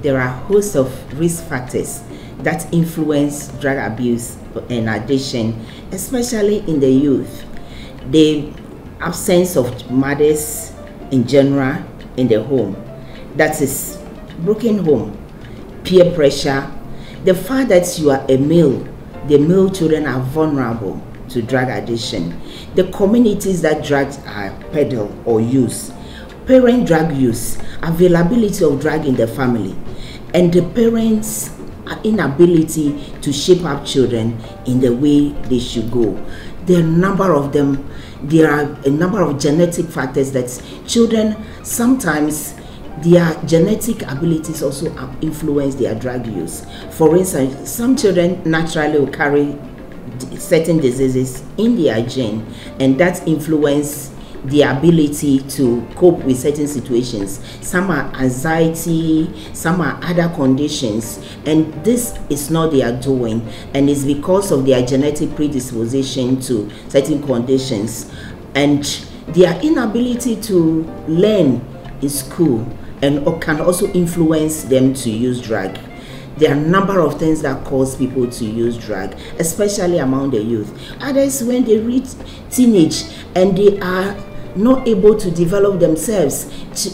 There are a host of risk factors that influence drug abuse and addiction, especially in the youth. The absence of mothers in general in the home, that is broken home, peer pressure, the fact that you are a male, the male children are vulnerable to drug addiction, the communities that drugs are peddled or used, parent drug use, availability of drug in the family, and the parents' inability to shape up children in the way they should go. There are a number of them. There are a number of genetic factors that children sometimes their genetic abilities also influence their drug use. For instance, some children naturally will carry certain diseases in their gene, and that influence the ability to cope with certain situations. Some are anxiety, some are other conditions, and this is not their doing, and it's because of their genetic predisposition to certain conditions and their inability to learn in school, and can also influence them to use drug. There are a number of things that cause people to use drug, especially among the youth. Others, when they reach teenage and they are not able to develop themselves,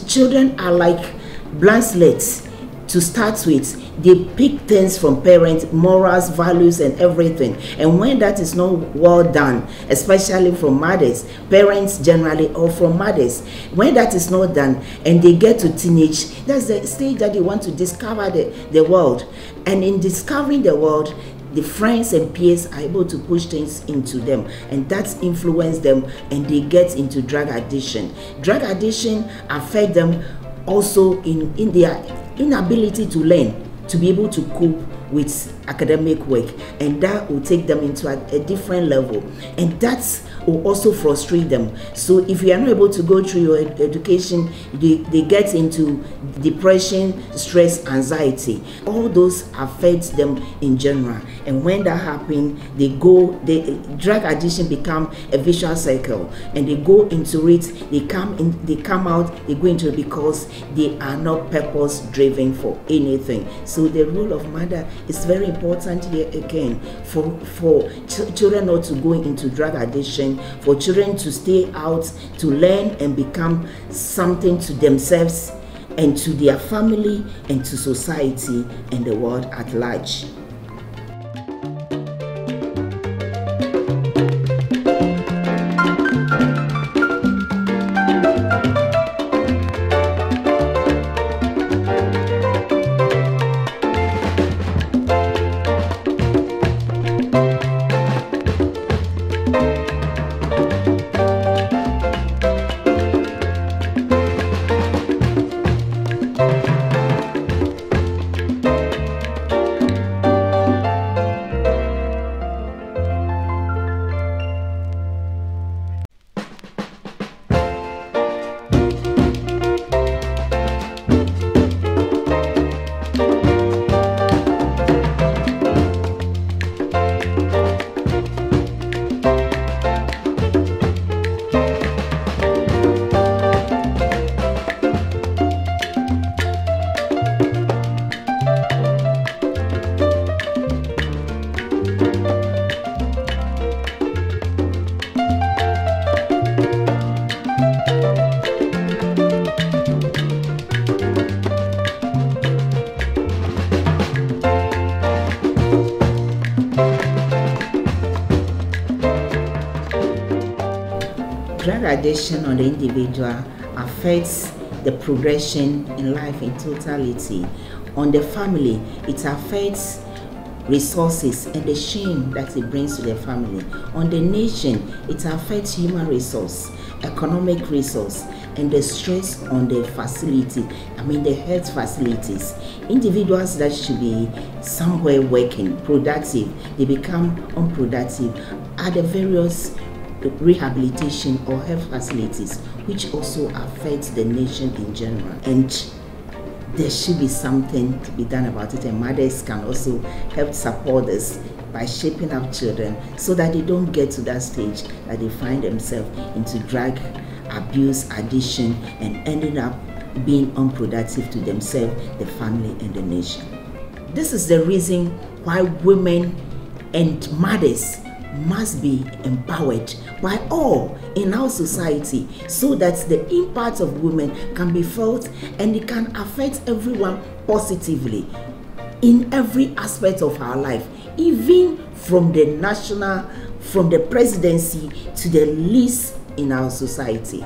children are like blank slates to start with. They pick things from parents, morals, values, and everything. And when that is not well done, especially from mothers, parents generally, or from mothers, when that is not done and they get to teenage, that's the stage that they want to discover the world. And in discovering the world, the friends and peers are able to push things into them, and that's influence them, and they get into drug addiction. Drug addiction affect them also in their inability to learn, to be able to cope with academic work, and that will take them into a different level, and that will also frustrate them. So if you are not able to go through your education, they get into depression, stress, anxiety. All those affect them in general, and when that happens, drug addiction become a vicious cycle, and they go into it, they come out, they go into it because they are not purpose driven for anything. So the role of mother is very important here again, for children not to go into drug addiction, for children to stay out, to learn and become something to themselves and to their family and to society and the world at large. Drug addiction on the individual affects the progression in life in totality. On the family, it affects resources and the shame that it brings to the family. On the nation, it affects human resource, economic resource, and the stress on the facility, the health facilities. Individuals that should be somewhere working, productive, they become unproductive at the various rehabilitation or health facilities, which also affects the nation in general. And there should be something to be done about it, and mothers can also help support this by shaping up children so that they don't get to that stage that they find themselves into drug abuse, addiction, and ending up being unproductive to themselves, the family, and the nation. This is the reason why women and mothers must be empowered by all in our society, so that the impact of women can be felt and it can affect everyone positively in every aspect of our life, even from the presidency to the least in our society.